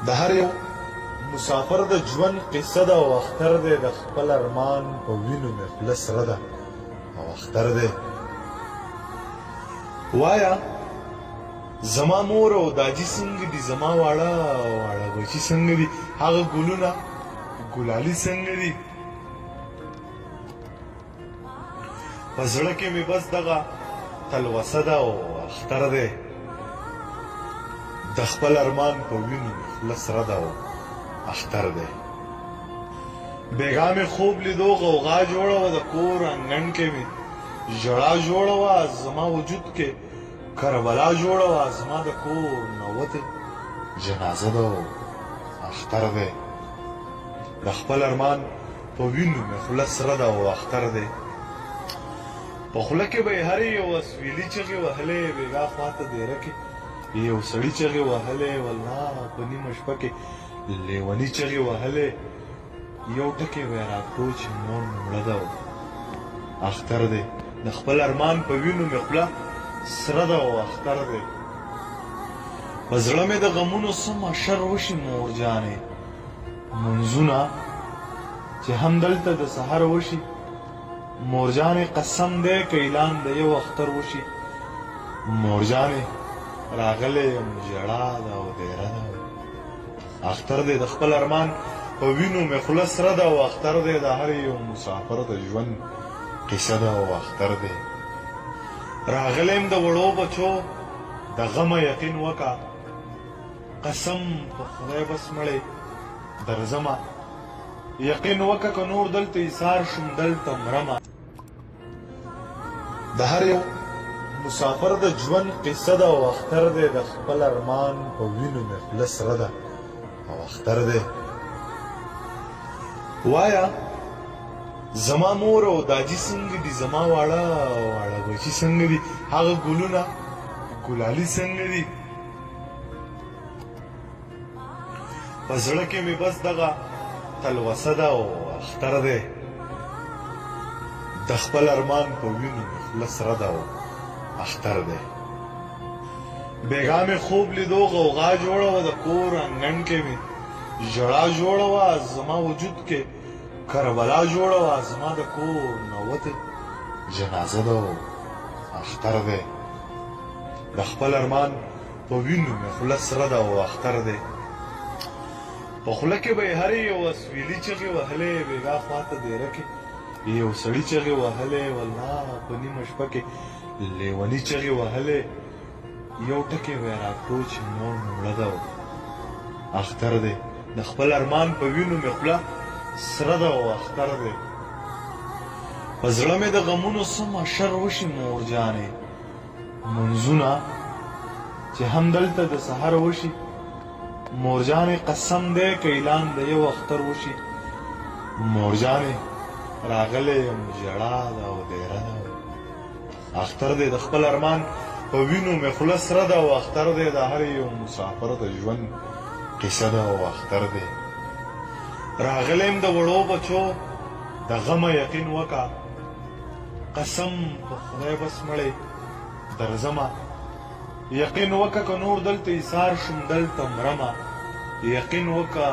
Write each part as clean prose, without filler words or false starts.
د هر یو مسافر د ژوند قصه ده او اختر دی د خپل ارمان په وینو مې خوله سره ده او اختر دی. وایا زما مور او داجی څنګه دي، زما واړه بچي څنګه دي، هغه ګلونه ګلالي څنګه دي. په زړه کې مې بس دغه تلوسه ده او اختر دی د خپل ارمان په وینو مې خوله سره ده او اختر دی. بېګا مې خوب لیدو غوغا جوړه وه د کور انګڼ کې مې ژړا جوړه وه زما وجود کې کربلا جوړه وه زما د کور نوتې جنازه ده او اختر دی د خپل ارمان په وینو مې خوله سره ده او اختر دی. په خوله کې به یې هرې یو اسویلي چغې وهلې، بېګا خواته دیره کې یو سړي چغې وهلې، والله په نیمه شپه کې لیوني چغې وهلې. یو ټکی به یې راکړو چې مور مې مړه ده او اختر دی د خپل ارمان په وینو مې خوله سره ده او اختر دی. په زړه مې د غمونو څه مشر وشي مور جانې، منځونه چې هم دلته د سحر وشي مور جانې، قسم دی که اعلان د یو اختر وشي مور جانې، راغلی یم ژړا ده او دیره ده اختر دی د خپل ارمان په وینو مې خوله سره ده او اختر دی د هر یو مسافر د ژوند قصه ده او اختر دی. راغلی یم د وړو بچو د غمه یقین وکه، قسم په خدای بس مړی درځمه، یقین وکه که نور دلته ایثار شم دلته مرمه. د هر یو مسافر د ژوند قصه ده او اختر دی د خپل ارمان په وینو مې خوله سره ده او اختر دی. وایا زما مور او داجی څنګه دي، زما واړه بچي څنګه دي، هغه ګلونه ګلالي څنګه دي. په زړه کې مې بس دغه تلوسه ده او اختر دی د خپل ارمان په وینو مې خوله سره ده او اختر دی. بېګا مې خوب لیدو غوغا جوړه وه د کور انګڼ کې مې ژړا جوړه وه زما وجود کې کربلا جوړه وه زما د کور نوتې جنازه ده او اختر دی د خپل ارمان په وینو مې خوله سره ده او اختر دی. په خوله کې به یې هرې یو اسویلي چغې وهلې، بېګا خواته دیره کې یو سړي چغې وهلې، والله په نیمه شپه کې لیوني چغې وهلې. یو ټکی به یې راکړو چې مور مې مړه ده او اختر دی د خپل ارمان په وینو مې خوله سره ده او اختر دی. په زړه مې د غمونو څه مشر وشي مور جانې، منځونه چې هم دلته د سحر وشي مور جانې، قسم دی که اعلان د یو اختر وشي مور جانې، راغلی یم ژړا ده او دیره ده اختر دی د خپل ارمان په وینو مې خوله سره ده او اختر دی د هر یو مسافر د ژوند قصه ده او اختر دی. راغلی یم د وړو بچو د غمه یقین وکه، قسم په خدای بس مړی درځمه، یقین وکه که نور دلته ایثار شم دلته مرمه، یقین وکه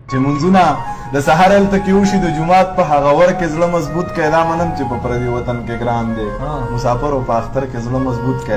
چې منځونه د سحر هلته کې وشي د جومات په هغه ور کې زړه مضبوط کړئ. دا منم چې په پردي وطن کې ګران دی، مسافر او په اختر کې زړه مضبوط کړئ.